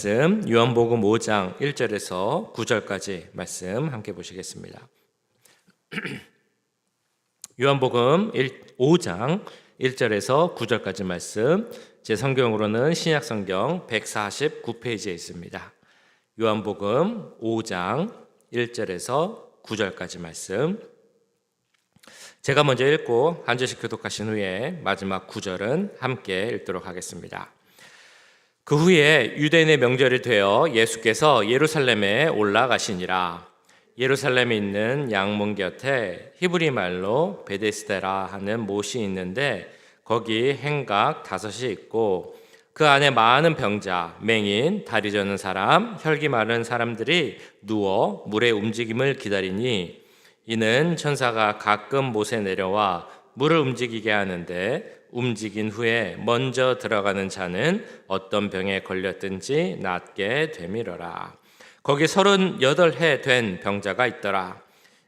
말씀 요한복음 5장 1절에서 9절까지 말씀 함께 보시겠습니다. 요한복음 5장 1절에서 9절까지 말씀, 제 성경으로는 신약성경 149페이지에 있습니다. 요한복음 5장 1절에서 9절까지 말씀, 제가 먼저 읽고 한 절씩 교독하신 후에 마지막 9절은 함께 읽도록 하겠습니다. 그 후에 유대인의 명절이 되어 예수께서 예루살렘에 올라가시니라. 예루살렘에 있는 양문 곁에 히브리 말로 베데스다라 하는 못이 있는데 거기 행각 5이 있고 그 안에 많은 병자, 맹인, 다리 저는 사람, 혈기 마른 사람들이 누워 물의 움직임을 기다리니 이는 천사가 가끔 못에 내려와 물을 움직이게 하는데 움직인 후에 먼저 들어가는 자는 어떤 병에 걸렸든지 낫게 되밀어라. 거기 38해 된 병자가 있더라.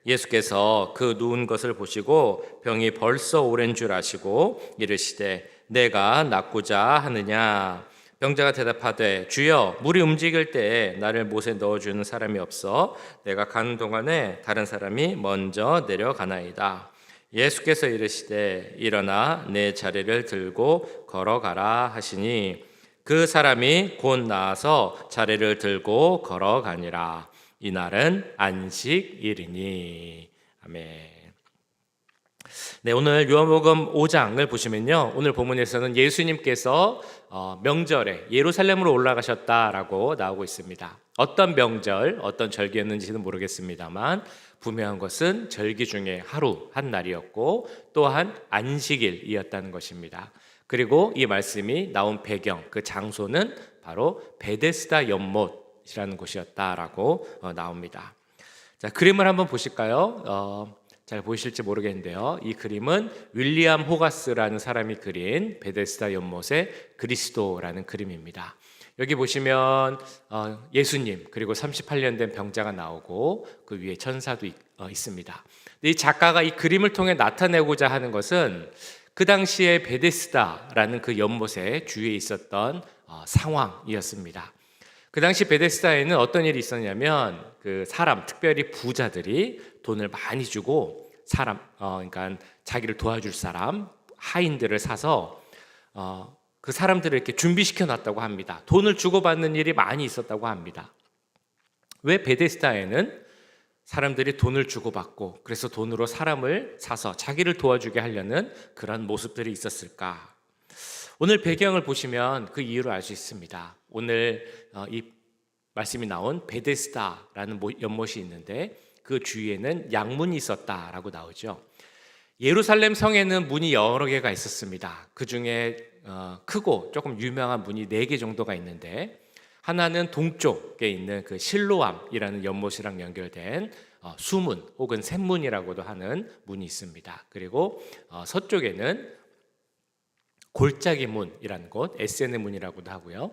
예수께서 그 누운 것을 보시고 병이 벌써 오랜 줄 아시고 이르시되 내가 낫고자 하느냐. 병자가 대답하되 주여, 물이 움직일 때에 나를 못에 넣어주는 사람이 없어 내가 가는 동안에 다른 사람이 먼저 내려가나이다. 예수께서 이르시되 일어나 내 자리를 들고 걸어가라 하시니 그 사람이 곧 나아서 자리를 들고 걸어가니라. 이날은 안식일이니. 아멘. 네, 오늘 요한복음 5장을 보시면요, 오늘 본문에서는 예수님께서 명절에 예루살렘으로 올라가셨다라고 나오고 있습니다. 어떤 명절, 어떤 절기였는지는 모르겠습니다만 분명한 것은 절기 중에 하루 한 날이었고 또한 안식일이었다는 것입니다. 그리고 이 말씀이 나온 배경, 그 장소는 바로 베데스다 연못이라는 곳이었다라고 나옵니다. 자, 그림을 한번 보실까요? 잘 보이실지 모르겠는데요, 이 그림은 윌리엄 호가스라는 사람이 그린 베데스다 연못의 그리스도라는 그림입니다. 여기 보시면 예수님 그리고 38년 된 병자가 나오고 그 위에 천사도 있습니다. 이 작가가 이 그림을 통해 나타내고자 하는 것은 그 당시에 베데스다라는 그 연못의 주위에 있었던 상황이었습니다. 그 당시 베데스다에는 어떤 일이 있었냐면 그 사람, 특별히 부자들이 돈을 많이 주고 그러니까 자기를 도와줄 사람, 하인들을 사서 그 사람들을 이렇게 준비시켜 놨다고 합니다. 돈을 주고받는 일이 많이 있었다고 합니다. 왜 베데스다에는 사람들이 돈을 주고받고 그래서 돈으로 사람을 사서 자기를 도와주게 하려는 그런 모습들이 있었을까? 오늘 배경을 보시면 그 이유를 알 수 있습니다. 오늘 이 말씀이 나온 베데스다라는 연못이 있는데 그 주위에는 양문이 있었다라고 나오죠. 예루살렘 성에는 문이 여러 개가 있었습니다. 그 중에 크고 조금 유명한 문이 4개 정도가 있는데, 하나는 동쪽에 있는 그 실로암이라는 연못이랑 연결된 수문 혹은 샘문이라고도 하는 문이 있습니다. 그리고 서쪽에는 골짜기 문이라는 곳, 에센의 문이라고도 하고요.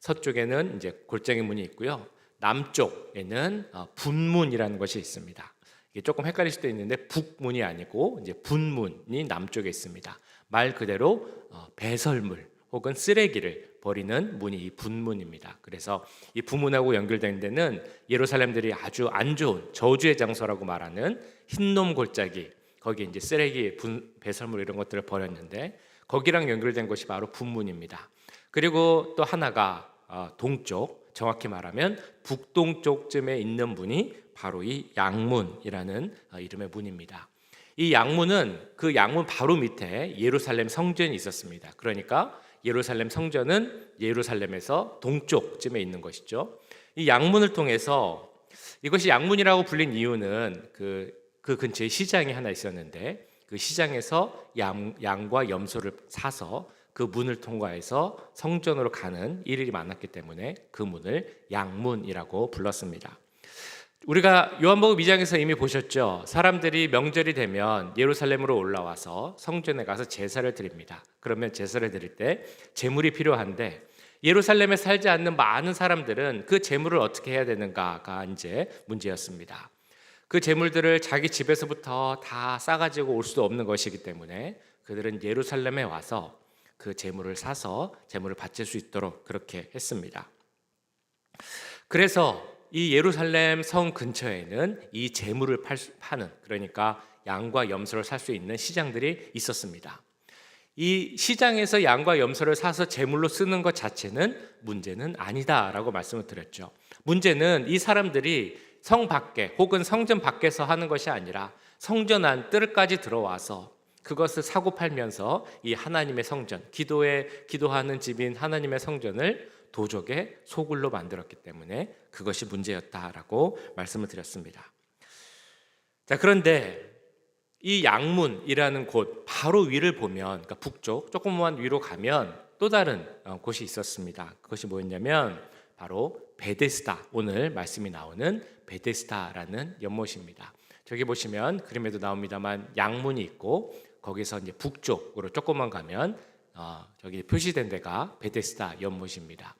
서쪽에는 이제 골짜기 문이 있고요. 남쪽에는 분문이라는 것이 있습니다. 이게 조금 헷갈릴 수도 있는데 북문이 아니고 이제 분문이 남쪽에 있습니다. 말 그대로 배설물 혹은 쓰레기를 버리는 문이 이 분문입니다. 그래서 이 분문하고 연결된 데는 예루살렘들이 아주 안 좋은 저주의 장소라고 말하는 흰놈 골짜기, 거기에 이제 쓰레기, 배설물 이런 것들을 버렸는데 거기랑 연결된 곳이 바로 분문입니다. 그리고 또 하나가 동쪽, 정확히 말하면 북동쪽쯤에 있는 문이 바로 이 양문이라는 이름의 문입니다. 이 양문은 그 양문 바로 밑에 예루살렘 성전이 있었습니다. 그러니까 예루살렘 성전은 예루살렘에서 동쪽쯤에 있는 것이죠. 이 양문을 통해서, 이것이 양문이라고 불린 이유는 그 근처에 시장이 하나 있었는데 그 시장에서 양과 염소를 사서 그 문을 통과해서 성전으로 가는 일이 많았기 때문에 그 문을 양문이라고 불렀습니다. 우리가 요한복음 2장에서 이미 보셨죠. 사람들이 명절이 되면 예루살렘으로 올라와서 성전에 가서 제사를 드립니다. 그러면 제사를 드릴 때 제물이 필요한데 예루살렘에 살지 않는 많은 사람들은 그 제물을 어떻게 해야 되는가가 이제 문제였습니다. 그 제물들을 자기 집에서부터 다 싸가지고 올 수도 없는 것이기 때문에 그들은 예루살렘에 와서 그 제물을 사서 제물을 바칠 수 있도록 그렇게 했습니다. 그래서 이 예루살렘 성 근처에는 이 재물을 파는, 그러니까 양과 염소를 살 수 있는 시장들이 있었습니다. 이 시장에서 양과 염소를 사서 제물로 쓰는 것 자체는 문제는 아니다라고 말씀을 드렸죠. 문제는 이 사람들이 성 밖에 혹은 성전 밖에서 하는 것이 아니라 성전 안 뜰까지 들어와서 그것을 사고 팔면서 이 하나님의 성전, 기도하는 집인 하나님의 성전을 도적의 소굴로 만들었기 때문에 그것이 문제였다라고 말씀을 드렸습니다. 자, 그런데 이 양문이라는 곳 바로 위를 보면, 그러니까 북쪽 조금만 위로 가면 또 다른 곳이 있었습니다. 그것이 뭐였냐면 바로 베데스다, 오늘 말씀이 나오는 베데스다라는 연못입니다. 저기 보시면 그림에도 나옵니다만 양문이 있고 거기서 이제 북쪽으로 조금만 가면 저기 표시된 데가 베데스다 연못입니다.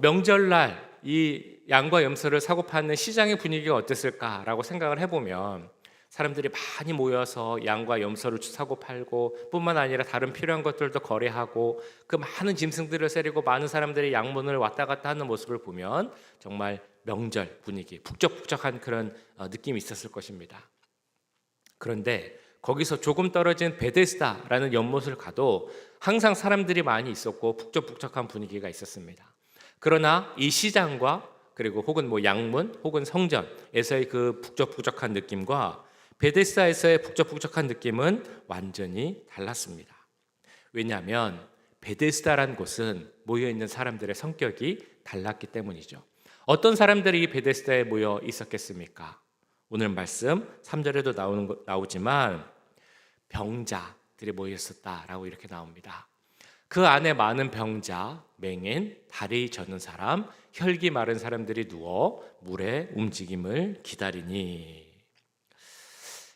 명절날 이 양과 염소를 사고 파는 시장의 분위기가 어땠을까라고 생각을 해보면 사람들이 많이 모여서 양과 염소를 사고 팔고 뿐만 아니라 다른 필요한 것들도 거래하고 그 많은 짐승들을 세리고 많은 사람들이 양문을 왔다 갔다 하는 모습을 보면 정말 명절 분위기, 북적북적한 그런 느낌이 있었을 것입니다. 그런데 거기서 조금 떨어진 베데스다라는 연못을 가도 항상 사람들이 많이 있었고 북적북적한 분위기가 있었습니다. 그러나 이 시장과 그리고 혹은 뭐 양문 혹은 성전에서의 그 북적북적한 느낌과 베데스다에서의 북적북적한 느낌은 완전히 달랐습니다. 왜냐하면 베데스다라는 곳은 모여있는 사람들의 성격이 달랐기 때문이죠. 어떤 사람들이 이 베데스다에 모여 있었겠습니까? 오늘 말씀 3절에도 나오지만 병자들이 모여 있었다라고 이렇게 나옵니다. 그 안에 많은 병자, 맹인, 다리 저는 사람, 혈기 마른 사람들이 누워 물의 움직임을 기다리니.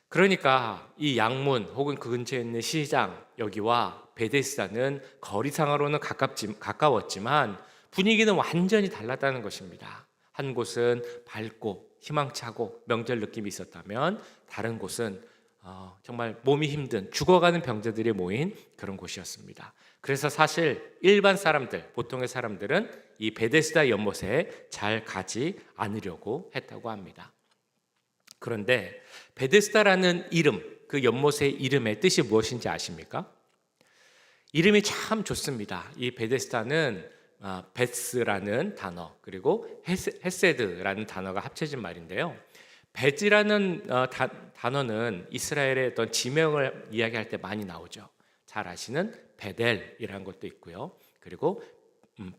그러니까 이 양문 혹은 그 근처에 있는 시장 여기와 베데스다는 거리상으로는 가까웠지만 분위기는 완전히 달랐다는 것입니다. 한 곳은 밝고 희망차고 명절 느낌이 있었다면 다른 곳은 정말 몸이 힘든 죽어가는 병자들이 모인 그런 곳이었습니다. 그래서 사실 일반 사람들, 보통의 사람들은 이 베데스다 연못에 잘 가지 않으려고 했다고 합니다. 그런데 베데스다라는 이름, 그 연못의 이름의 뜻이 무엇인지 아십니까? 이름이 참 좋습니다. 이 베데스다는 베스라는 단어 그리고 헤세드라는 단어가 합쳐진 말인데요. 베즈라는 단어는 이스라엘의 어떤 지명을 이야기할 때 많이 나오죠. 잘 아시는 베델이라는 것도 있고요. 그리고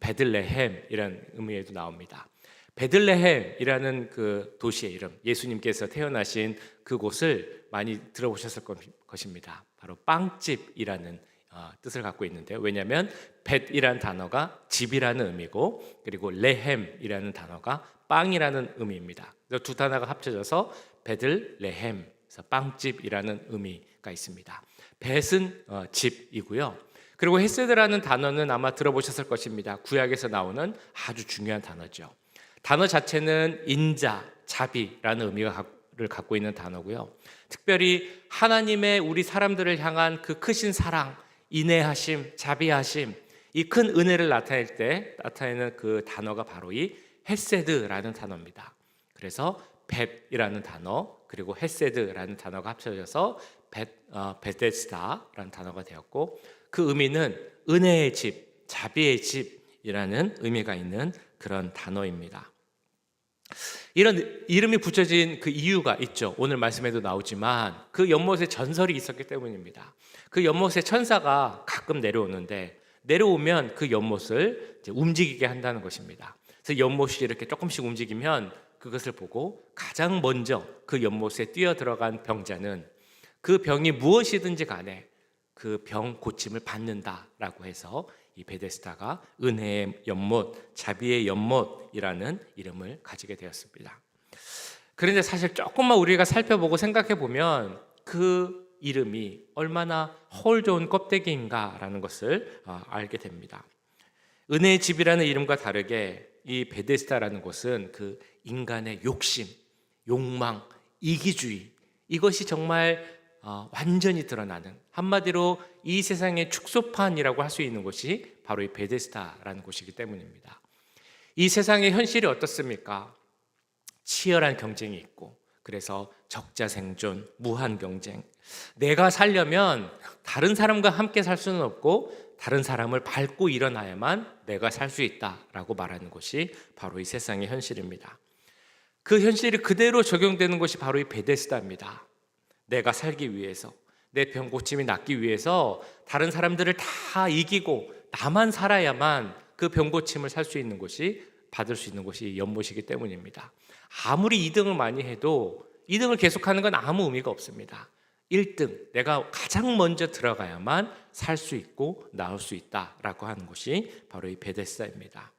베들레헴이라는 의미에도 나옵니다. 베들레헴이라는 그 도시의 이름, 예수님께서 태어나신 그곳을 많이 들어보셨을 것입니다. 바로 빵집이라는 뜻을 갖고 있는데요. 왜냐하면 벳이라는 단어가 집이라는 의미고 그리고 레헴이라는 단어가 빵이라는 의미입니다. 그래서 두 단어가 합쳐져서 베들레헴, 그래서 빵집이라는 의미가 있습니다. 벳은 집이고요. 그리고 헤세드라는 단어는 아마 들어보셨을 것입니다. 구약에서 나오는 아주 중요한 단어죠. 단어 자체는 인자, 자비라는 의미를 갖고 있는 단어고요. 특별히 하나님의 우리 사람들을 향한 그 크신 사랑, 인애하심, 자비하심, 이 큰 은혜를 나타낼 때 나타내는 그 단어가 바로 이 헤세드라는 단어입니다. 그래서 벳이라는 단어 그리고 헤세드라는 단어가 합쳐져서 베데스다라는 단어가 되었고 그 의미는 은혜의 집, 자비의 집이라는 의미가 있는 그런 단어입니다. 이런 이름이 붙여진 그 이유가 있죠. 오늘 말씀에도 나오지만 그 연못에 전설이 있었기 때문입니다. 그 연못에 천사가 가끔 내려오는데 내려오면 그 연못을 이제 움직이게 한다는 것입니다. 그래서 연못이 이렇게 조금씩 움직이면 그것을 보고 가장 먼저 그 연못에 뛰어 들어간 병자는 그 병이 무엇이든지 간에 그 병 고침을 받는다라고 해서 이 베데스다가 은혜의 연못, 자비의 연못이라는 이름을 가지게 되었습니다. 그런데 사실 조금만 우리가 살펴보고 생각해 보면 그 이름이 얼마나 헐 좋은 껍데기인가라는 것을 알게 됩니다. 은혜의 집이라는 이름과 다르게 이 베데스다라는 곳은 그 인간의 욕심, 욕망, 이기주의 이것이 정말 완전히 드러나는 한마디로 이 세상의 축소판이라고 할 수 있는 곳이 바로 이 베데스다라는 곳이기 때문입니다. 이 세상의 현실이 어떻습니까? 치열한 경쟁이 있고, 그래서 적자 생존, 무한 경쟁. 내가 살려면 다른 사람과 함께 살 수는 없고 다른 사람을 밟고 일어나야만 내가 살 수 있다라고 말하는 것이 바로 이 세상의 현실입니다. 그 현실이 그대로 적용되는 것이 바로 이 베데스다입니다. 내가 살기 위해서, 내 병 고침이 낫기 위해서 다른 사람들을 다 이기고 나만 살아야만 그 병 고침을 살 수 있는 것이, 받을 수 있는 것이 연못이기 때문입니다. 아무리 2등을 많이 해도 2등을 계속하는 건 아무 의미가 없습니다. 1등, 내가 가장 먼저 들어가야만 살 수 있고 나올 수 있다라고 하는 것이 바로 이 베데스다입니다.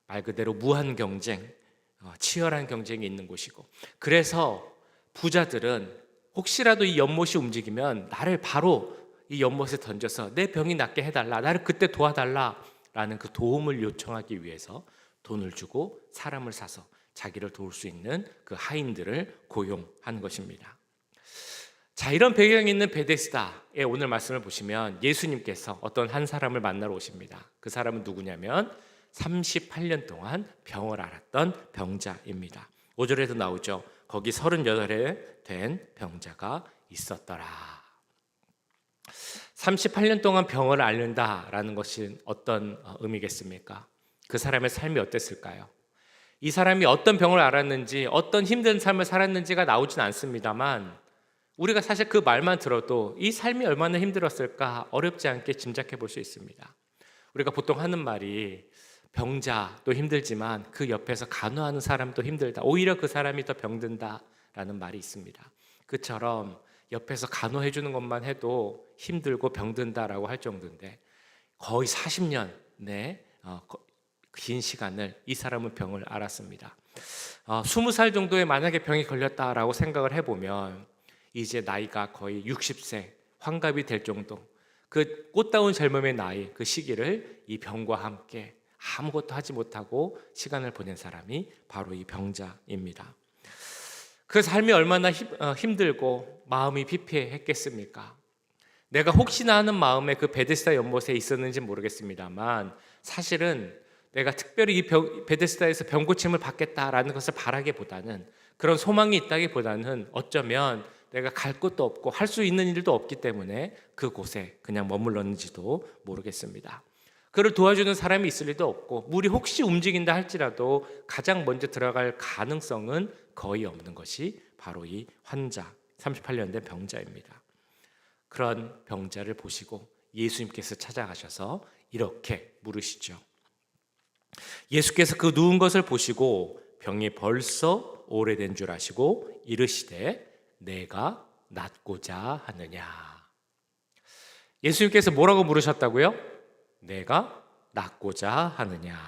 말 그대로 무한 경쟁, 치열한 경쟁이 있는 곳이고, 그래서 부자들은 혹시라도 이 연못이 움직이면 나를 바로 이 연못에 던져서 내 병이 낫게 해달라, 나를 그때 도와달라라는 그 도움을 요청하기 위해서 돈을 주고 사람을 사서 자기를 도울 수 있는 그 하인들을 고용한 것입니다. 자, 이런 배경이 있는 베데스다의 오늘 말씀을 보시면 예수님께서 어떤 한 사람을 만나러 오십니다. 그 사람은 누구냐면 38년 동안 병을 앓았던 병자입니다. 5절에도 나오죠. 거기 38에 된 병자가 있었더라. 38년 동안 병을 앓는다라는 것은 어떤 의미겠습니까? 그 사람의 삶이 어땠을까요? 이 사람이 어떤 병을 앓았는지, 어떤 힘든 삶을 살았는지가 나오진 않습니다만, 우리가 사실 그 말만 들어도 이 삶이 얼마나 힘들었을까 어렵지 않게 짐작해 볼 수 있습니다. 우리가 보통 하는 말이 병자도 힘들지만 그 옆에서 간호하는 사람도 힘들다, 오히려 그 사람이 더 병든다라는 말이 있습니다. 그처럼 옆에서 간호해 주는 것만 해도 힘들고 병든다라고 할 정도인데, 거의 40년 긴 시간을 이 사람은 병을 앓았습니다. 20살 정도에 만약에 병이 걸렸다라고 생각을 해보면 이제 나이가 거의 60세 환갑이 될 정도, 그 꽃다운 젊음의 나이, 그 시기를 이 병과 함께 아무것도 하지 못하고 시간을 보낸 사람이 바로 이 병자입니다. 그 삶이 얼마나 힘들고 마음이 피폐했겠습니까? 내가 혹시나 하는 마음에 그 베데스다 연못에 있었는지 모르겠습니다만, 사실은 내가 특별히 이 베데스다에서 병 고침을 받겠다라는 것을 바라기보다는, 그런 소망이 있다기보다는 어쩌면 내가 갈 곳도 없고 할 수 있는 일도 없기 때문에 그곳에 그냥 머물렀는지도 모르겠습니다. 그를 도와주는 사람이 있을 리도 없고, 물이 혹시 움직인다 할지라도 가장 먼저 들어갈 가능성은 거의 없는 것이 바로 이 환자, 38년 된 병자입니다. 그런 병자를 보시고 예수님께서 찾아가셔서 이렇게 물으시죠. 예수께서 그 누운 것을 보시고 병이 벌써 오래된 줄 아시고 이르시되 내가 낫고자 하느냐. 예수님께서 뭐라고 물으셨다고요? 내가 낫고자 하느냐.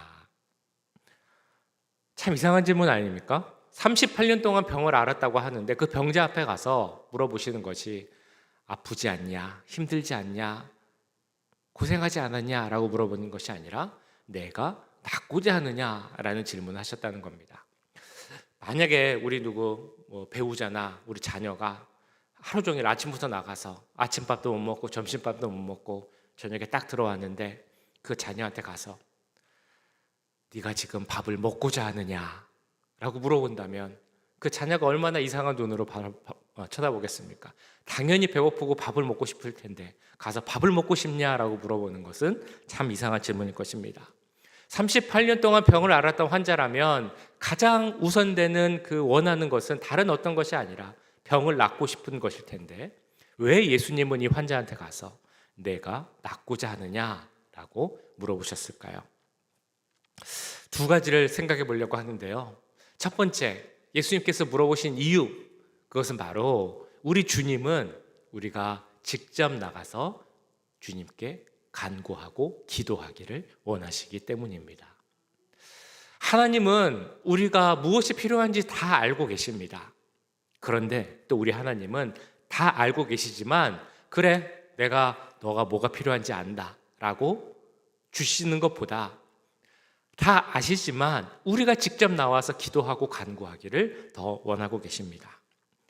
참 이상한 질문 아닙니까? 38년 동안 병을 앓았다고 하는데 그 병자 앞에 가서 물어보시는 것이 아프지 않냐, 힘들지 않냐, 고생하지 않았냐 라고 물어보는 것이 아니라 내가 낫고자 하느냐라는 질문을 하셨다는 겁니다. 만약에 우리 배우자나 우리 자녀가 하루 종일 아침부터 나가서 아침밥도 못 먹고 점심밥도 못 먹고 저녁에 딱 들어왔는데 그 자녀한테 가서 네가 지금 밥을 먹고자 하느냐라고 물어본다면 그 자녀가 얼마나 이상한 눈으로 쳐다보겠습니까? 당연히 배고프고 밥을 먹고 싶을 텐데 가서 밥을 먹고 싶냐라고 물어보는 것은 참 이상한 질문일 것입니다. 38년 동안 병을 앓았던 환자라면 가장 우선되는 그 원하는 것은 다른 어떤 것이 아니라 병을 낫고 싶은 것일 텐데, 왜 예수님은 이 환자한테 가서 내가 낫고자 하느냐라고 물어보셨을까요? 두 가지를 생각해 보려고 하는데요. 첫 번째, 예수님께서 물어보신 이유, 그것은 바로 우리 주님은 우리가 직접 나가서 주님께 간구하고 기도하기를 원하시기 때문입니다. 하나님은 우리가 무엇이 필요한지 다 알고 계십니다. 그런데 또 우리 하나님은 다 알고 계시지만, 그래 너가 뭐가 필요한지 안다 라고 주시는 것보다, 다 아시지만 우리가 직접 나와서 기도하고 간구하기를 더 원하고 계십니다.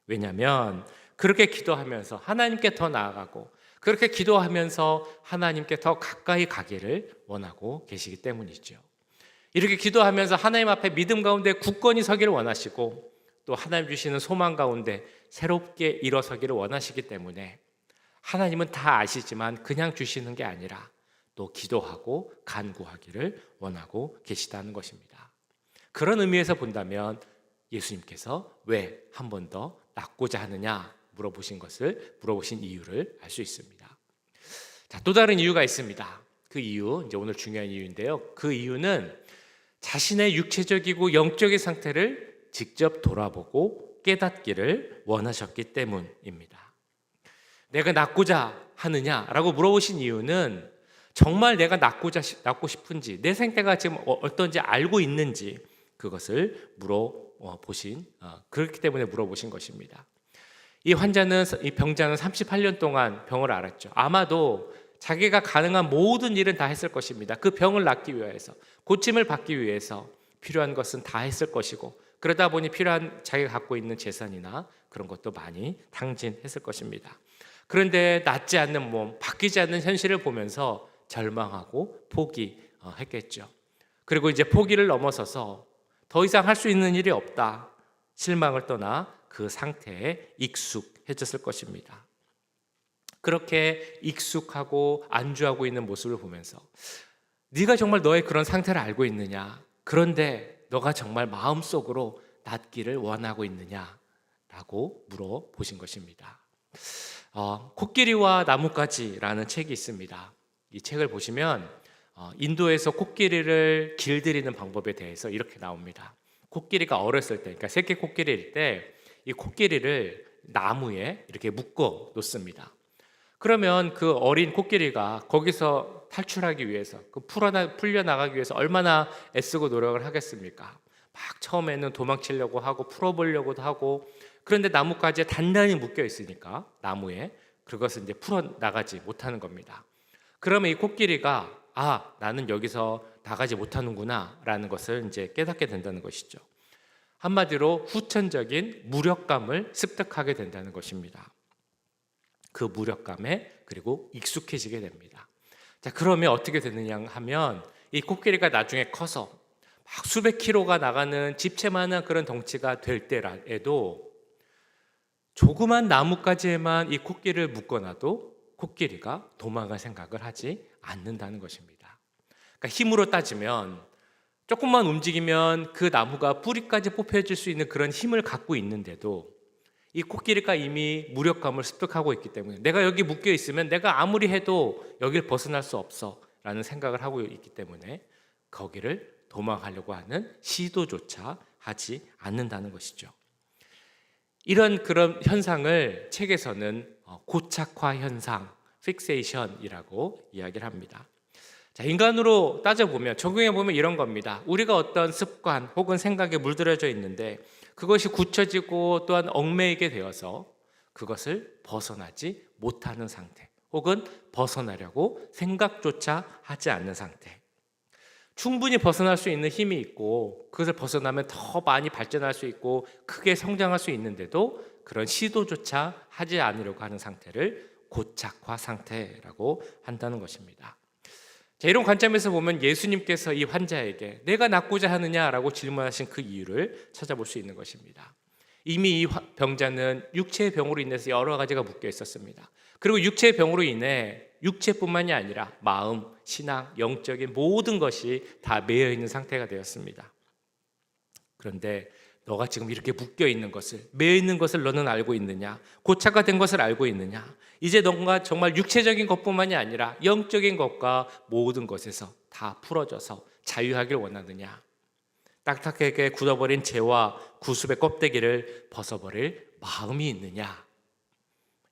왜냐하면 그렇게 기도하면서 하나님께 더 나아가고, 그렇게 기도하면서 하나님께 더 가까이 가기를 원하고 계시기 때문이죠. 이렇게 기도하면서 하나님 앞에 믿음 가운데 굳건히 서기를 원하시고 또 하나님 주시는 소망 가운데 새롭게 일어서기를 원하시기 때문에 하나님은 다 아시지만 그냥 주시는 게 아니라 또 기도하고 간구하기를 원하고 계시다는 것입니다. 그런 의미에서 본다면 예수님께서 왜 한 번 더 낳고자 하느냐 물어보신 이유를 알 수 있습니다. 자, 또 다른 이유가 있습니다. 그 이유, 이제 오늘 중요한 이유인데요. 그 이유는 자신의 육체적이고 영적인 상태를 직접 돌아보고 깨닫기를 원하셨기 때문입니다. 내가 낳고자 하느냐라고 물어보신 이유는 정말 내가 낳고 싶은지, 내 상태가 지금 어떤지 알고 있는지 그것을 그렇기 때문에 물어보신 것입니다. 이 병자는 38년 동안 병을 앓았죠. 아마도 자기가 가능한 모든 일은 다 했을 것입니다. 그 병을 낫기 위해서, 고침을 받기 위해서 필요한 것은 다 했을 것이고, 그러다 보니 필요한 자기가 갖고 있는 재산이나 그런 것도 많이 탕진했을 것입니다. 그런데 낫지 않는 몸, 바뀌지 않는 현실을 보면서 절망하고 포기했겠죠. 그리고 이제 포기를 넘어서서 더 이상 할 수 있는 일이 없다, 실망을 떠나 그 상태에 익숙해졌을 것입니다. 그렇게 익숙하고 안주하고 있는 모습을 보면서 네가 정말 너의 그런 상태를 알고 있느냐? 그런데 너가 정말 마음속으로 낫기를 원하고 있느냐? 라고 물어보신 것입니다. 코끼리와 나뭇가지라는 책이 있습니다. 이 책을 보시면 인도에서 코끼리를 길들이는 방법에 대해서 이렇게 나옵니다. 코끼리가 어렸을 때, 그러니까 새끼 코끼리일 때 이 코끼리를 나무에 이렇게 묶어 놓습니다. 그러면 그 어린 코끼리가 거기서 탈출하기 위해서, 풀려나가기 위해서 얼마나 애쓰고 노력을 하겠습니까? 막 처음에는 도망치려고 하고 풀어보려고도 하고, 그런데 나뭇가지에 단단히 묶여 있으니까 나무에 그것을 이제 풀어나가지 못하는 겁니다. 그러면 이 코끼리가 나는 여기서 나가지 못하는구나 라는 것을 이제 깨닫게 된다는 것이죠. 한마디로 후천적인 무력감을 습득하게 된다는 것입니다. 그 무력감에 그리고 익숙해지게 됩니다. 자, 그러면 어떻게 되느냐 하면 이 코끼리가 나중에 커서 막 수백 킬로가 나가는 집채만한 그런 덩치가 될 때에도 조그만 나뭇가지에만 이 코끼리를 묶어놔도 코끼리가 도망갈 생각을 하지 않는다는 것입니다. 그러니까 힘으로 따지면 조금만 움직이면 그 나무가 뿌리까지 뽑혀질 수 있는 그런 힘을 갖고 있는데도 이 코끼리가 이미 무력감을 습득하고 있기 때문에 내가 여기 묶여 있으면 내가 아무리 해도 여길 벗어날 수 없어 라는 생각을 하고 있기 때문에 거기를 도망가려고 하는 시도조차 하지 않는다는 것이죠. 이런 그런 현상을 책에서는 고착화 현상, 픽세이션이라고 이야기를 합니다. 자, 인간으로 따져보면, 적용해보면 이런 겁니다. 우리가 어떤 습관 혹은 생각에 물들여져 있는데 그것이 굳혀지고 또한 얽매이게 되어서 그것을 벗어나지 못하는 상태, 혹은 벗어나려고 생각조차 하지 않는 상태. 충분히 벗어날 수 있는 힘이 있고 그것을 벗어나면 더 많이 발전할 수 있고 크게 성장할 수 있는데도 그런 시도조차 하지 않으려고 하는 상태를 고착화 상태라고 한다는 것입니다. 자, 이런 관점에서 보면 예수님께서 이 환자에게 내가 낫고자 하느냐라고 질문하신 그 이유를 찾아볼 수 있는 것입니다. 이미 이 병자는 육체의 병으로 인해서 여러 가지가 묶여 있었습니다. 그리고 육체의 병으로 인해 육체뿐만이 아니라 마음, 신앙, 영적인 모든 것이 다 매여 있는 상태가 되었습니다. 그런데 너가 지금 이렇게 묶여 있는 것을, 매여 있는 것을 너는 알고 있느냐? 고착화된 것을 알고 있느냐? 이제 너가 정말 육체적인 것뿐만이 아니라 영적인 것과 모든 것에서 다 풀어져서 자유하길 원하느냐? 딱딱하게 굳어버린 죄와 구습의 껍데기를 벗어버릴 마음이 있느냐?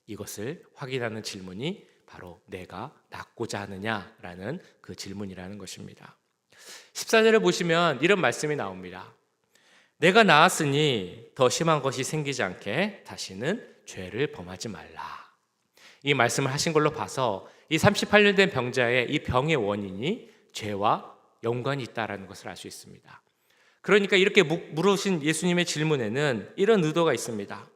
이것을 확인하는 질문이 바로 내가 낫고자 하느냐라는 그 질문이라는 것입니다. 14절을 보시면 이런 말씀이 나옵니다. 내가 나았으니 더 심한 것이 생기지 않게 다시는 죄를 범하지 말라. 이 말씀을 하신 걸로 봐서 이 38년 된 병자의 이 병의 원인이 죄와 연관이 있다는 것을 알 수 있습니다. 그러니까 이렇게 물으신 예수님의 질문에는 이런 의도가 있습니다.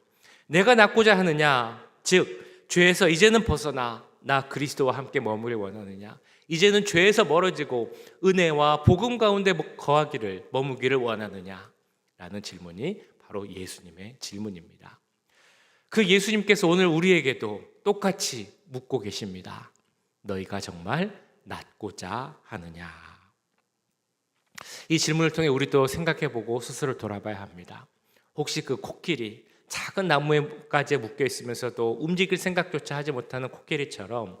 내가 낫고자 하느냐, 즉 죄에서 이제는 벗어나 나 그리스도와 함께 머무를 원하느냐, 이제는 죄에서 멀어지고 은혜와 복음 가운데 거하기를 머무기를 원하느냐? 라는 질문이 바로 예수님의 질문입니다. 그 예수님께서 오늘 우리에게도 똑같이 묻고 계십니다. 너희가 정말 낫고자 하느냐? 이 질문을 통해 우리도 생각해보고 스스로 돌아봐야 합니다. 혹시 그 코끼리, 작은 나무에까지 묶여 있으면서도 움직일 생각조차 하지 못하는 코끼리처럼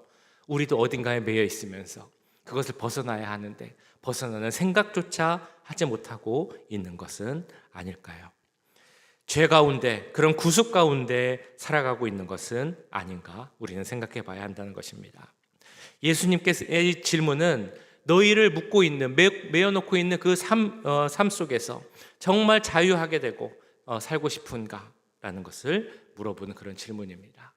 우리도 어딘가에 매여 있으면서 그것을 벗어나야 하는데 벗어나는 생각조차 하지 못하고 있는 것은 아닐까요? 죄 가운데, 그런 구습 가운데 살아가고 있는 것은 아닌가 우리는 생각해 봐야 한다는 것입니다. 예수님께서의 질문은 너희를 묶고 있는, 매어놓고 있는 그 삶 속에서 정말 자유하게 되고 살고 싶은가? 라는 것을 물어보는 그런 질문입니다.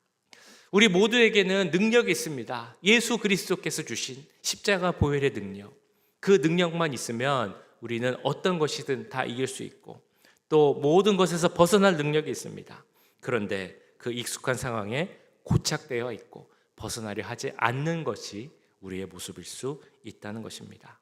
우리 모두에게는 능력이 있습니다. 예수 그리스도께서 주신 십자가 보혈의 능력, 그 능력만 있으면 우리는 어떤 것이든 다 이길 수 있고 또 모든 것에서 벗어날 능력이 있습니다. 그런데 그 익숙한 상황에 고착되어 있고 벗어나려 하지 않는 것이 우리의 모습일 수 있다는 것입니다.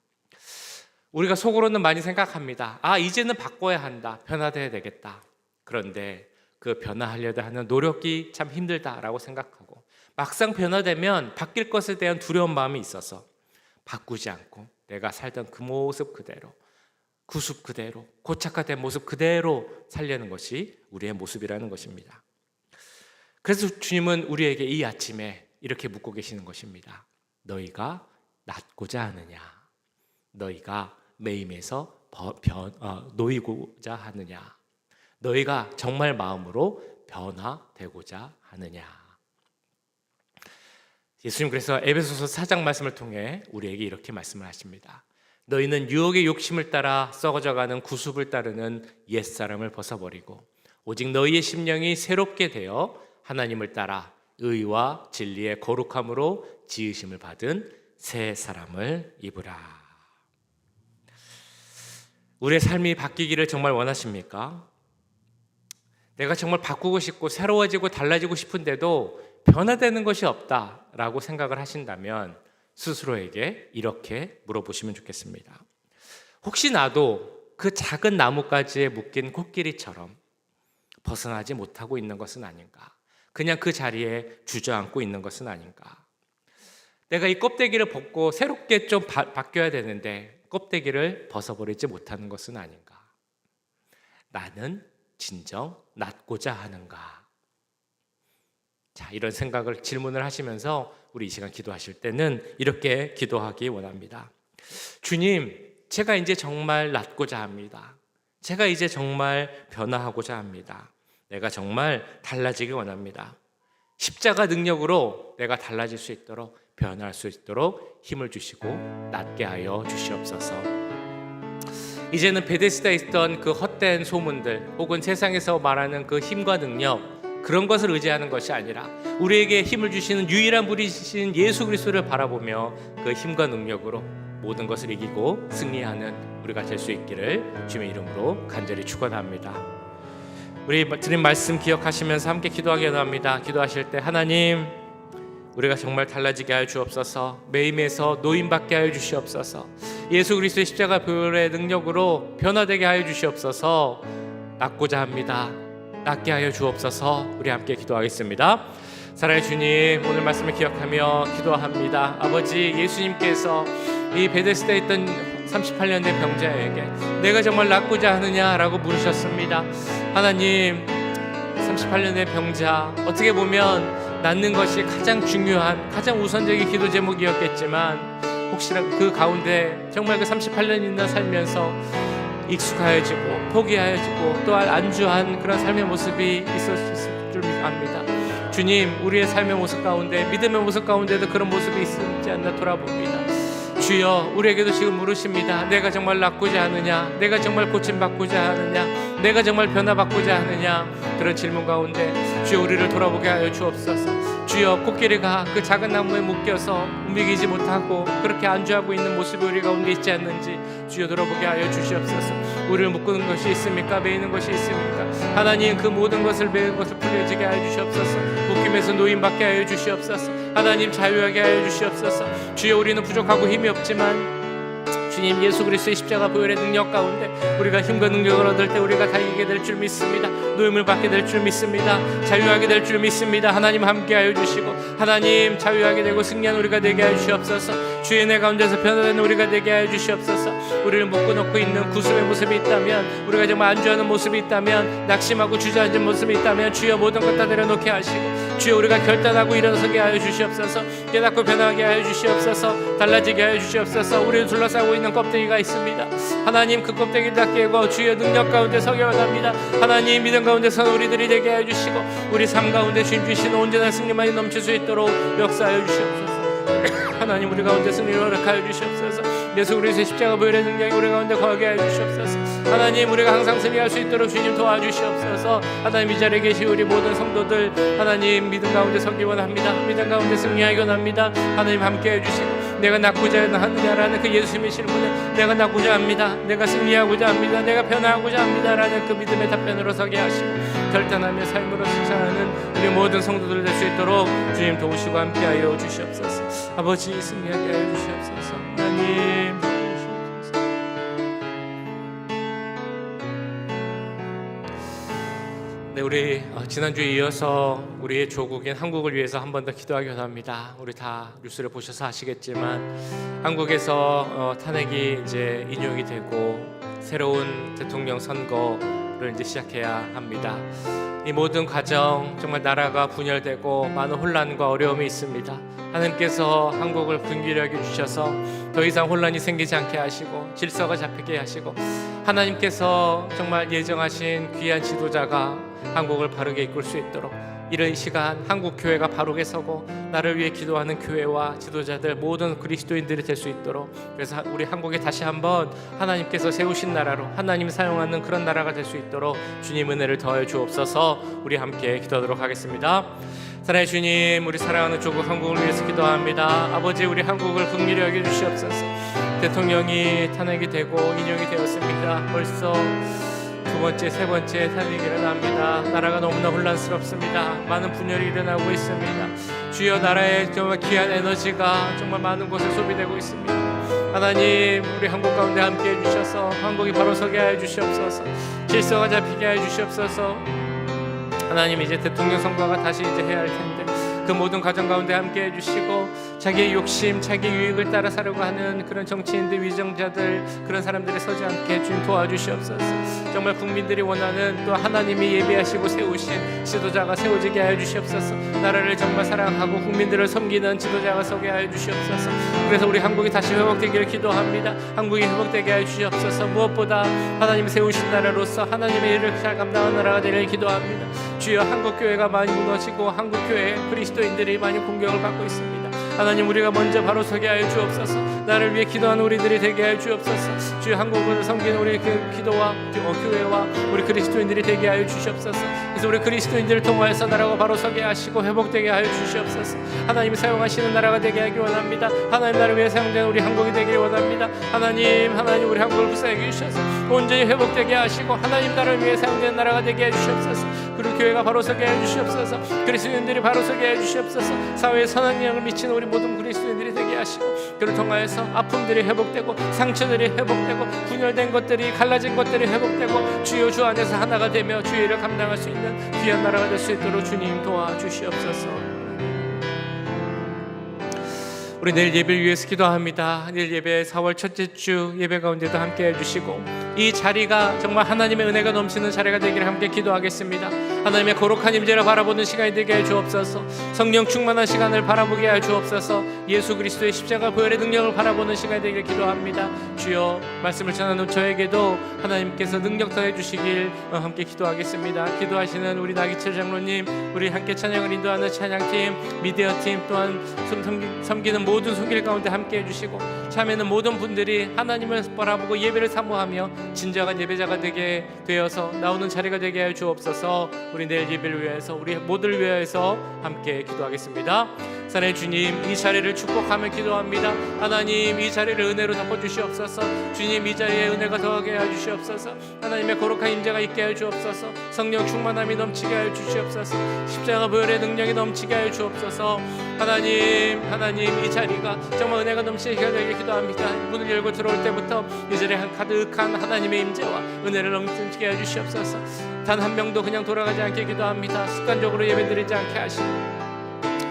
우리가 속으로는 많이 생각합니다. 이제는 바꿔야 한다, 변화돼야 되겠다. 그런데 그 변화하려다 하는 노력이 참 힘들다라고 생각하고 막상 변화되면 바뀔 것에 대한 두려운 마음이 있어서 바꾸지 않고 내가 살던 그 모습 그대로, 구습 그대로, 고착화된 모습 그대로 살려는 것이 우리의 모습이라는 것입니다. 그래서 주님은 우리에게 이 아침에 이렇게 묻고 계시는 것입니다. 너희가 낫고자 하느냐? 너희가 매임에서 놓이고자 하느냐? 너희가 정말 마음으로 변화되고자 하느냐? 예수님 그래서 에베소서 4장 말씀을 통해 우리에게 이렇게 말씀을 하십니다. 너희는 유혹의 욕심을 따라 썩어져가는 구습을 따르는 옛사람을 벗어버리고 오직 너희의 심령이 새롭게 되어 하나님을 따라 의와 진리의 거룩함으로 지으심을 받은 새 사람을 입으라. 우리의 삶이 바뀌기를 정말 원하십니까? 내가 정말 바꾸고 싶고 새로워지고 달라지고 싶은데도 변화되는 것이 없다라고 생각을 하신다면 스스로에게 이렇게 물어보시면 좋겠습니다. 혹시 나도 그 작은 나뭇가지에 묶인 코끼리처럼 벗어나지 못하고 있는 것은 아닌가? 그냥 그 자리에 주저앉고 있는 것은 아닌가? 내가 이 껍데기를 벗고 새롭게 좀 바뀌어야 되는데 껍데기를 벗어버리지 못하는 것은 아닌가? 나는 진정 낫고자 하는가? 자, 이런 생각을 질문을 하시면서 우리 이 시간 기도하실 때는 이렇게 기도하기 원합니다. 주님, 제가 이제 정말 낫고자 합니다. 제가 이제 정말 변화하고자 합니다. 내가 정말 달라지기 원합니다. 십자가 능력으로 내가 달라질 수 있도록, 변화할 수 있도록 힘을 주시고 낫게 하여 주시옵소서. 이제는 베데스다에 있던 그 헛된 소문들 혹은 세상에서 말하는 그 힘과 능력, 그런 것을 의지하는 것이 아니라 우리에게 힘을 주시는 유일한 분이신 예수 그리스도를 바라보며 그 힘과 능력으로 모든 것을 이기고 승리하는 우리가 될 수 있기를 주님의 이름으로 간절히 축원합니다. 우리 드린 말씀 기억하시면서 함께 기도하기 원합니다. 기도하실 때 하나님, 우리가 정말 달라지게 하여 주옵소서. 매임에서 노임받게 하여 주시옵소서. 예수 그리스도의 십자가 보혈의 능력으로 변화되게 하여 주시옵소서. 낫고자 합니다. 낫게 하여 주옵소서. 우리 함께 기도하겠습니다. 사랑의 주님, 오늘 말씀을 기억하며 기도합니다. 아버지, 예수님께서 이 베데스다에 있던 38년 된 병자에게 내가 정말 낫고자 하느냐라고 물으셨습니다. 하나님, 38년 된 병자, 어떻게 보면 낫는 것이 가장 중요한, 가장 우선적인 기도 제목이었겠지만 혹시나 그 가운데 정말 그 38년이나 살면서 익숙하여지고 포기하여지고 또한 안주한 그런 삶의 모습이 있었을 줄 압니다. 주님, 우리의 삶의 모습 가운데, 믿음의 모습 가운데도 그런 모습이 있지 않나 돌아봅니다. 주여, 우리에게도 지금 물으십니다. 내가 정말 낫고자 하느냐? 내가 정말 고침받고자 하느냐? 내가 정말 변화받고자 하느냐? 그런 질문 가운데 주여, 우리를 돌아보게 하여 주옵소서. 주여, 코끼리가 그 작은 나무에 묶여서 움직이지 못하고 그렇게 안주하고 있는 모습이 우리 가운데 있지 않는지 주여 돌아보게 하여 주시옵소서. 우리를 묶는 것이 있습니까? 매이는 것이 있습니까? 하나님, 그 모든 것을 매는 것을 풀려지게 하여 주시옵소서. 묶임에서 노임받게 하여 주시옵소서. 하나님 자유하게 하여 주시옵소서. 주여 우리는 부족하고 힘이 없지만 주님 예수 그리스도의 십자가 보혈의 능력 가운데 우리가 힘과 능력을 얻을 때 우리가 다니게 될 줄 믿습니다. 노임을 받게 될 줄 믿습니다. 자유하게 될 줄 믿습니다. 하나님 함께하여 주시고 하나님 자유하게 되고 승리한 우리가 되게 하여 주시옵소서. 주의 은혜 가운데서 변화되는 우리가 되게 하여 주시옵소서. 우리를 묶어놓고 있는 구습의 모습이 있다면, 우리가 정말 안주하는 모습이 있다면, 낙심하고 주저앉은 모습이 있다면 주여 모든 것 다 내려놓게 하시고 주여 우리가 결단하고 일어서게 하여 주시옵소서. 깨닫고 변화하게 하여 주시옵소서. 달라지게 하여 주시옵소서. 우리를 둘러싸고 있는 껍데기가 있습니다. 하나님 그 껍데기를 다 깨고 주의 능력 가운데 서게 원합니다. 하나님 믿음 가운데 선 우리들이 되게 하여 주시고 우리 삶 가운데 주님 주시는 온전한 승리만이 넘칠 수 있도록 역사하여 주시옵소서. 하나님 우리 가운데 승리를 허락하여 주시옵소서. 예수 그리스도의 십자가 보혈의 능력이 우리 가운데 거하게 하여 주시옵소서. 하나님 우리가 항상 승리할 수 있도록 주님 도와주시옵소서. 하나님 이 자리에 계신 우리 모든 성도들 하나님 믿음 가운데 서기 원합니다. 믿음 가운데 승리하기 원합니다. 하나님 함께해 주시고 내가 낳고자 하느냐라는 그 예수님의 질문에 내가 낳고자 합니다. 내가 승리하고자 합니다. 내가 변화하고자 합니다라는 그 믿음의 답변으로 서게 하시고 결단하며 삶으로 실천하는 우리 모든 성도들 될 수 있도록 주님 도우시고 함께하여 주시옵소서. 아버지 승리하게 하여 주시옵소서. 하나님 네, 우리 지난주에 이어서 우리의 조국인 한국을 위해서 한 번 더 기도하기 원합니다. 우리 다 뉴스를 보셔서 아시겠지만 한국에서 탄핵이 이제 인용이 되고 새로운 대통령 선거를 이제 시작해야 합니다. 이 모든 과정 정말 나라가 분열되고 많은 혼란과 어려움이 있습니다. 하나님께서 한국을 긍휼하게 주셔서 더 이상 혼란이 생기지 않게 하시고 질서가 잡히게 하시고 하나님께서 정말 예정하신 귀한 지도자가 한국을 바르게 이끌 수 있도록 이런 시간 한국 교회가 바르게 서고 나를 위해 기도하는 교회와 지도자들 모든 그리스도인들이 될 수 있도록 그래서 우리 한국에 다시 한번 하나님께서 세우신 나라로 하나님이 사용하는 그런 나라가 될 수 있도록 주님 은혜를 더해 주옵소서. 우리 함께 기도하도록 하겠습니다. 사랑의 주님, 우리 사랑하는 조국 한국을 위해서 기도합니다. 아버지 우리 한국을 긍휼히 여겨 주시옵소서. 대통령이 탄핵이 되고 인용이 되었습니다. 벌써 두 번째, 세 번째 탄핵이 일어납니다. 나라가 너무나 혼란스럽습니다. 많은 분열이 일어나고 있습니다. 주여 나라의 정말 귀한 에너지가 정말 많은 곳에 소비되고 있습니다. 하나님 우리 한국 가운데 함께 해주셔서 한국이 바로 서게 하여 주시옵소서. 질서가 잡히게 하여 주시옵소서. 하나님 이제 대통령 선거가 다시 이제 해야 할 텐데 그 모든 과정 가운데 함께 해주시고 자기의 욕심, 자기의 유익을 따라 살려고 하는 그런 정치인들, 위정자들 그런 사람들이 서지 않게 주님 도와주시옵소서. 정말 국민들이 원하는 또 하나님이 예비하시고 세우신 지도자가 세워지게 하여 주시옵소서. 나라를 정말 사랑하고 국민들을 섬기는 지도자가 서게 하여 주시옵소서. 그래서 우리 한국이 다시 회복되기를 기도합니다. 한국이 회복되게 하여 주시옵소서. 무엇보다 하나님 세우신 나라로서 하나님의 일을 잘 감당하는 나라가 되기를 기도합니다. 주여 한국교회가 많이 무너지고 한국교회 그리스도인들이 많이 공격을 받고 있습니다. 하나님 우리가 먼저 바로 서게 하여 주옵소서. 나를 위해 기도하는 우리들이 되게 하여 주옵소서. 주여 한국을 섬기는 우리 기도와 교회와 우리 그리스도인들이 되게 하여 주시옵소서. 그래서 우리 그리스도인들을 통하여서 나라가 바로 서게 하시고 회복되게 하여 주시옵소서. 하나님 사용하시는 나라가 되게 하기 원합니다. 하나님 나를 위해 사용되는 우리 한국이 되길 원합니다. 하나님 우리 한국을 불쌍히 주셔서 온전히 회복되게 하시고 하나님 나를 위해 사용되는 나라가 되게 해 주시옵소서. 그리고 교회가 바로 서게 해 주시옵소서. 그리스도인들이 바로 서게 해 주시옵소서. 사회에 선한 영향을 미치는 우리 모든 그리스도인들이 되게 하시고 그를 통하여서 아픔들이 회복되고 상처들이 회복되고 분열된 것들이 갈라진 것들이 회복되고 주여 주 안에서 하나가 되며 주의 일을 감당할 수 있는 귀한 나라가 될 수 있도록 주님 도와주시옵소서. 우리 내일 예배를 위해서 기도합니다. 내일 예배 4월 첫째 주 예배 가운데도 함께 해주시고 이 자리가 정말 하나님의 은혜가 넘치는 자리가 되기를 함께 기도하겠습니다. 하나님의 거룩한 임재를 바라보는 시간이 되게 해 주옵소서. 성령 충만한 시간을 바라보게 해 주옵소서. 예수 그리스도의 십자가 보혈의 능력을 바라보는 시간이 되기를 기도합니다. 주여 말씀을 전하는 저에게도 하나님께서 능력 더해 주시길 함께 기도하겠습니다. 기도하시는 우리 나기철 장로님, 우리 함께 찬양을 인도하는 찬양팀, 미디어팀 또한 섬기는 모든 손길 가운데 함께 해주시고 참여하는 모든 분들이 하나님을 바라보고 예배를 사모하며 진정한 예배자가 되게 되어서 나오는 자리가 되게 하여 주옵소서. 우리 내일 예배를 위해서 우리 모두를 위해서 함께 기도하겠습니다. 사랑의 주님, 이 자리를 축복하며 기도합니다. 하나님, 이 자리를 은혜로 덮어주시옵소서. 주님, 이 자리에 은혜가 더하게 하여 주시옵소서. 하나님의 거룩한 임재가 있게 하여 주옵소서. 성령 충만함이 넘치게 하여 주시옵소서. 십자가 보혈의 능력이 넘치게 하여 주옵소서. 하나님, 이 자리가 정말 은혜가 넘치게 되게 기도합니다. 문을 열고 들어올 때부터 이 자리에 가득한 하나님의 임재와 은혜를 넘치게 하여 주시옵소서. 단 한 명도 그냥 돌아가지 않게 기도합니다. 습관적으로 예배드리지 않게 하시고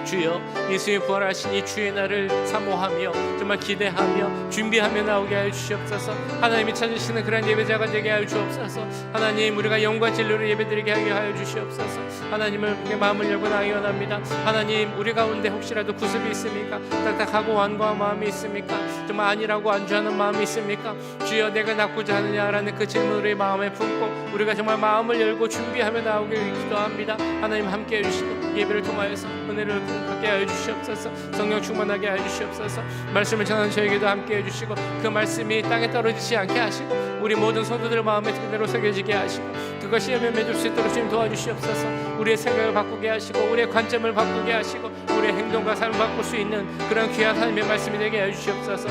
주여, 예수의 부활하신 이 주의 날을 사모하며 정말 기대하며 준비하며 나오게 하여 주시옵소서. 하나님이 찾으시는 그런 예배자가 되게 하여 주옵소서. 하나님, 우리가 영과 진리로 예배드리게 하여 주시옵소서. 하나님을 마음을 열고 나아가기 원합니다. 하나님, 우리 가운데 혹시라도 구습이 있습니까? 딱딱하고 완고한 마음이 있습니까? 정말 아니라고 안주하는 마음이 있습니까? 주여, 내가 낫고자 하느냐라는 그 질문을 우리 마음에 품고 우리가 정말 마음을 열고 준비하며 나오길 기도합니다. 하나님 함께 해주시고 예배를 통하여서 은혜를 받게 하여 주시옵소서. 성령 충만하게 하여 주시옵소서. 말씀을 전하는 저에게도 함께 해주시고 그 말씀이 땅에 떨어지지 않게 하시고 우리 모든 성도들 마음에 그대로 새겨지게 하시고 그것이 열매 맺을 수 있도록 주님 도와주시옵소서. 우리의 생각을 바꾸게 하시고 우리의 관점을 바꾸게 하시고 우리의 행동과 삶을 바꿀 수 있는 그런 귀한 하나님의 말씀이 되게 하여 주시옵소서.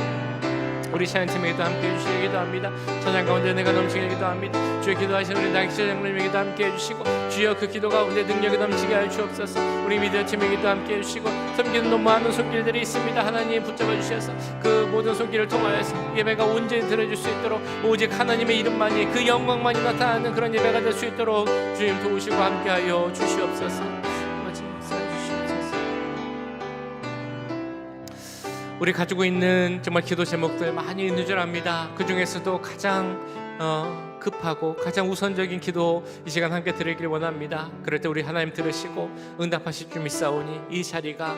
우리 찬양팀에게도 함께 해주시기 기도합니다. 찬양 가운데 내가 넘치게 기도합니다. 주의 기도하시는 우리 나기철 장로님에게도 함께 해주시고 주여, 그 기도 가운데 능력이 넘치게 하여 주옵소서. 우리 미디어팀에게도 함께 해주시고 섬기는 너무 많은 손길들이 있습니다. 하나님 붙잡아 주셔서 그 모든 손길을 통하여서 예배가 온전히 들어줄 수 있도록 오직 하나님의 이름만이, 그 영광만이 나타나는 그런 예배가 될 수 있도록 주님 도우시고 함께하여 주시옵소서. 우리 가지고 있는 정말 기도 제목들 많이 있는 줄 압니다. 그 중에서도 가장 급하고 가장 우선적인 기도 이 시간 함께 드리길 원합니다. 그럴 때 우리 하나님 들으시고 응답하실 줄 믿사오니 이 자리가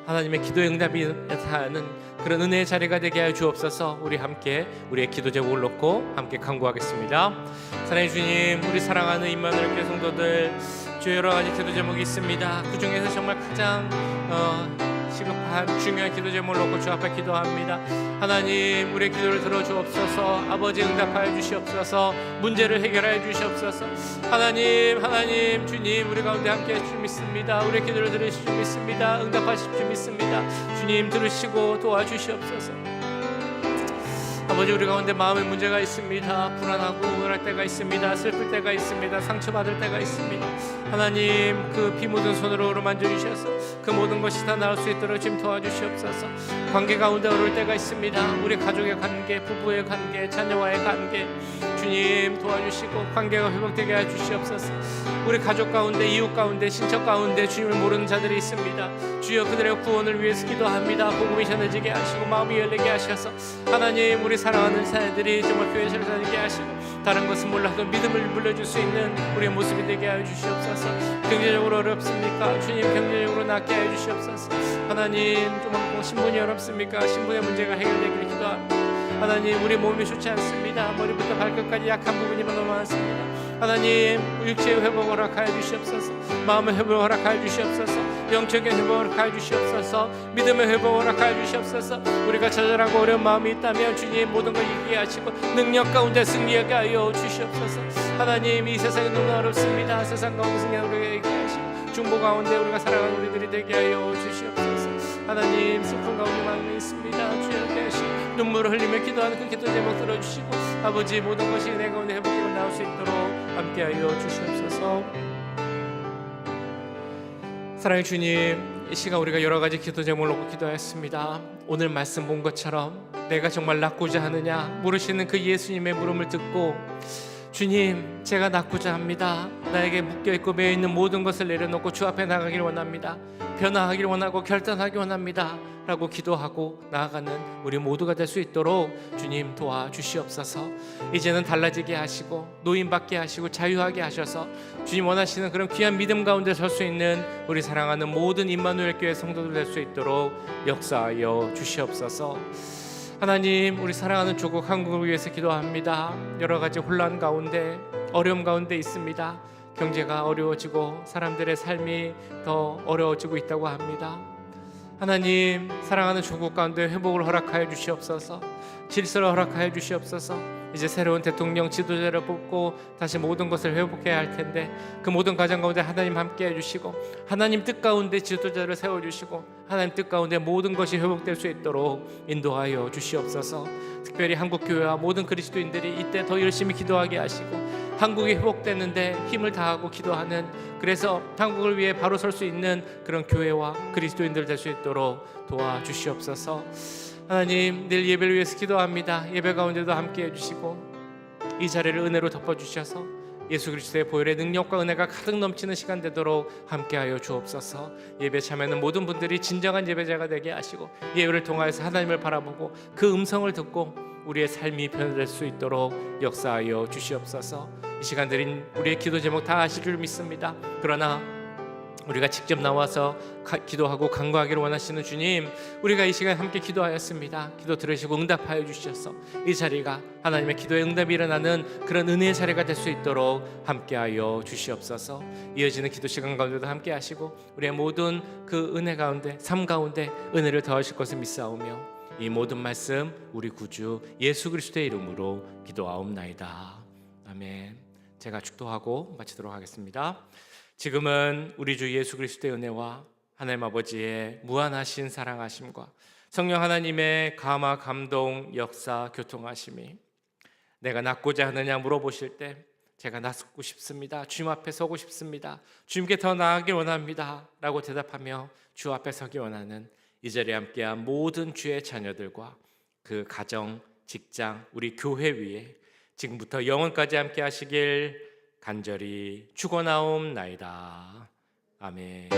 하나님의 기도의 응답이 나타나는 그런 은혜의 자리가 되게 하여 주옵소서. 우리 함께 우리의 기도 제목을 놓고 함께 간구하겠습니다. 사랑의 주님, 우리 사랑하는 임마누엘 교회 성도들, 주의 여러 가지 기도 제목이 있습니다. 그 중에서 정말 가장 시급한 중요한 기도 제목을 놓고 주 앞에 기도합니다. 하나님, 우리의 기도를 들어주옵소서. 아버지, 응답하여 주시옵소서. 문제를 해결하여 주시옵소서. 하나님, 주님, 우리 가운데 함께 해주실 줄 믿습니다. 우리의 기도를 들으실 줄 믿습니다. 응답하실 줄 믿습니다. 주님, 들으시고 도와주시옵소서. 아버지, 우리 가운데 마음의 문제가 있습니다. 불안하고 우울할 때가 있습니다. 슬플 때가 있습니다. 상처받을 때가 있습니다. 하나님, 그 피 묻은 손으로 어루만져 주셔서 그 모든 것이 다 나을 수 있도록 지금 도와주시옵소서. 관계 가운데 어려울 때가 있습니다. 우리 가족의 관계, 부부의 관계, 자녀와의 관계, 주님 도와주시고 관계가 회복되게 해주시옵소서. 우리 가족 가운데, 이웃 가운데, 친척 가운데 주님을 모르는 자들이 있습니다. 주여, 그들의 구원을 위해서 기도합니다. 복음이 전해지게 하시고 마음이 열리게 하셔서 하나님, 우리 사랑하는 사람들이 정말 교회 잘 다니게 하시고 다른 것은 몰라도 믿음을 물려줄 수 있는 우리의 모습이 되게 하여 주시옵소서. 경제적으로 어렵습니까? 주님, 경제적으로 낫게 하여 주시옵소서. 하나님, 좀 신분이 어렵습니까? 신분의 문제가 해결되길 기도합니다. 하나님, 우리 몸이 좋지 않습니다. 머리부터 발끝까지 약한 부분이 너무 많습니다. 하나님, 육체의 회복을 허락하여 주시옵소서. 마음의 회복을 허락하여 주시옵소서. 영적인 회복을 허락하여 주시옵소서. 믿음의 회복을 허락하여 주시옵소서. 우리가 좌절하고 어려운 마음이 있다면 주님 모든 걸 이기게 하시고 능력 가운데 승리하게 하여 주시옵소서. 하나님, 이 세상이 너무 어렵습니다. 세상 가운데 승리하게 우리에게 하시고 중보 가운데 우리가 살아가는 우리들이 되게 하여 주시옵소서. 하나님, 슬픈 가운데 마음이 있습니다. 주여 하시고 눈물을 흘리며 기도하는 그 기도 제목 들어주시고 아버지, 모든 것이 내 가운데 회복되고 나올 수 있도록 함께하여 주시옵소서. 사랑의 주님, 이 시간 우리가 여러 가지 기도 제목을 놓고 기도했습니다. 오늘 말씀 본 것처럼 내가 정말 낫고자 하느냐 물으시는 그 예수님의 물음을 듣고 주님, 제가 낫고자 합니다. 나에게 묶여있고 매여있는 모든 것을 내려놓고 주 앞에 나가길 원합니다. 변화하길 원하고 결단하길 원합니다 라고 기도하고 나아가는 우리 모두가 될 수 있도록 주님 도와주시옵소서. 이제는 달라지게 하시고 노임받게 하시고 자유하게 하셔서 주님 원하시는 그런 귀한 믿음 가운데 설 수 있는 우리 사랑하는 모든 임마누엘 교회 성도들 될 수 있도록 역사하여 주시옵소서. 하나님, 우리 사랑하는 조국 한국을 위해서 기도합니다. 여러 가지 혼란 가운데, 어려움 가운데 있습니다. 경제가 어려워지고 사람들의 삶이 더 어려워지고 있다고 합니다. 하나님, 사랑하는 조국 가운데 회복을 허락하여 주시옵소서. 질서를 허락하여 주시옵소서. 이제 새로운 대통령 지도자를 뽑고 다시 모든 것을 회복해야 할 텐데, 그 모든 과정 가운데 하나님 함께 해주시고, 하나님 뜻 가운데 지도자를 세워주시고, 하나님 뜻 가운데 모든 것이 회복될 수 있도록 인도하여 주시옵소서. 특별히 한국교회와 모든 그리스도인들이 이때 더 열심히 기도하게 하시고, 한국이 회복되는데 힘을 다하고 기도하는, 그래서 한국을 위해 바로 설 수 있는 그런 교회와 그리스도인들 될 수 있도록 도와주시옵소서. 하나님, 늘 예배를 위해서 기도합니다. 예배 가운데도 함께 해주시고, 이 자리를 은혜로 덮어주셔서 예수 그리스도의 보혈의 능력과 은혜가 가득 넘치는 시간 되도록 함께하여 주옵소서. 예배 참여하는 모든 분들이 진정한 예배자가 되게 하시고, 예배를 통하여서 하나님을 바라보고 그 음성을 듣고 우리의 삶이 변화될 수 있도록 역사하여 주시옵소서. 이 시간 드린 우리의 기도 제목 다 아실 줄 믿습니다. 그러나 우리가 직접 나와서 기도하고 간구하기를 원하시는 주님, 우리가 이 시간 함께 기도하였습니다. 기도 들으시고 응답하여 주셔서 이 자리가 하나님의 기도의 응답이 일어나는 그런 은혜의 자리가 될 수 있도록 함께하여 주시옵소서. 이어지는 기도 시간 가운데도 함께 하시고 우리의 모든 그 은혜 가운데, 삶 가운데 은혜를 더하실 것을 믿사오며, 이 모든 말씀 우리 구주 예수 그리스도의 이름으로 기도하옵나이다. 아멘. 제가 축도하고 마치도록 하겠습니다. 지금은 우리 주 예수 그리스도의 은혜와 하나님 아버지의 무한하신 사랑하심과 성령 하나님의 감화, 감동, 역사, 교통하심이, 내가 낫고자 하느냐 물어보실 때 제가 낫고 싶습니다, 주님 앞에 서고 싶습니다, 주님께 더 나아가길 원합니다 라고 대답하며 주 앞에 서기 원하는 이 자리에 함께한 모든 주의 자녀들과 그 가정, 직장, 우리 교회 위에 지금부터 영원까지 함께 하시길 간절히 축원하옵나이다. 아멘.